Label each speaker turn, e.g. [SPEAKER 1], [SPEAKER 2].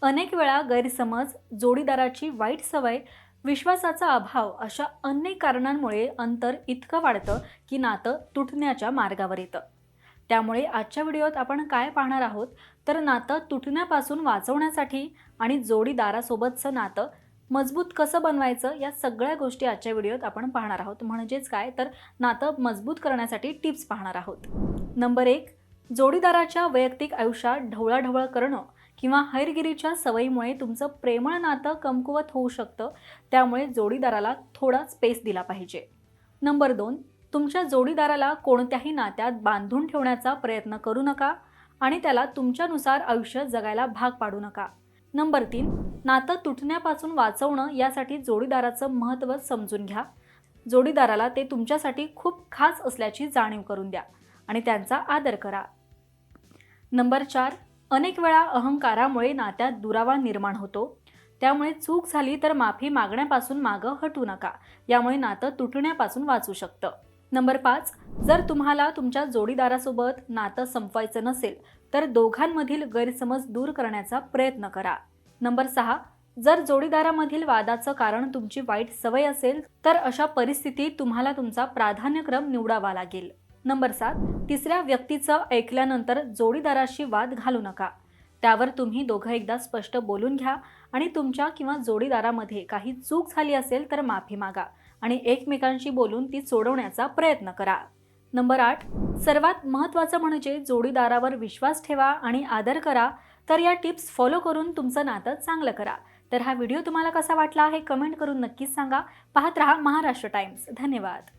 [SPEAKER 1] अनेक वेळा गैरसमज, जोडीदाराची वाईट सवय, विश्वासाचा अभाव अशा अनेक कारणांमुळे अंतर इतकं वाढतं की नातं तुटण्याच्या मार्गावर येतं. त्यामुळे आजच्या व्हिडिओत आपण काय पाहणार आहोत, तर नातं तुटण्यापासून वाचवण्यासाठी आणि जोडीदारासोबतचं नातं मजबूत कसं बनवायचं या सगळ्या गोष्टी आजच्या व्हिडिओत आपण पाहणार आहोत. म्हणजेच काय, तर नातं मजबूत करण्यासाठी टिप्स पाहणार आहोत. नंबर 1, जोडीदाराच्या वैयक्तिक आयुष्यात ढवळाढवळ करणं किंवा हैरगिरीच्या सवयीमुळे तुमचं प्रेमळ नातं कमकुवत होऊ शकतं. त्यामुळे जोडीदाराला थोडा स्पेस दिला पाहिजे. नंबर 2, तुमच्या जोडीदाराला कोणत्याही नात्यात बांधून ठेवण्याचा प्रयत्न करू नका आणि त्याला तुमच्यानुसार आयुष्य जगायला भाग पाडू नका. नंबर 3, नातं तुटण्यापासून वाचवणं यासाठी जोडीदाराचं महत्त्व समजून घ्या. जोडीदाराला ते तुमच्यासाठी खूप खास असल्याची जाणीव करून द्या आणि त्यांचा आदर करा. नंबर 4, अनेक वेळा अहंकारामुळे नात्यात दुरावा निर्माण होतो. त्यामुळे चूक झाली तर माफी मागण्यापासून मागं हटू नका. यामुळे नातं तुटण्यापासून वाचू शकतं. नंबर 5, जर तुम्हाला तुमच्या जोडीदारासोबत नातं संपवायचं नसेल तर दोघांमधील गैरसमज दूर करण्याचा प्रयत्न करा. नंबर 6, जर जोडीदारामधील वादाचं कारण तुमची वाईट सवय असेल तर अशा परिस्थितीत तुम्हाला तुमचा प्राधान्यक्रम निवडावा लागेल. नंबर 7, तिसऱ्या व्यक्तीचं ऐकल्यानंतर जोडीदाराशी वाद घालू नका. त्यावर तुम्ही दोघं एकदा स्पष्ट बोलून घ्या आणि तुमच्या किंवा जोडीदारामध्ये काही चूक झाली असेल तर माफी मागा आणि एकमेकांशी बोलून ती सोडवण्याचा प्रयत्न करा. नंबर 8, सर्वात महत्त्वाचं म्हणजे जोडीदारावर विश्वास ठेवा आणि आदर करा. तर या टिप्स फॉलो करून तुमचं नातं चांगलं करा. तर हा व्हिडिओ तुम्हाला कसा वाटला हे कमेंट करून नक्कीच सांगा. पाहत रहा महाराष्ट्र टाइम्स. धन्यवाद.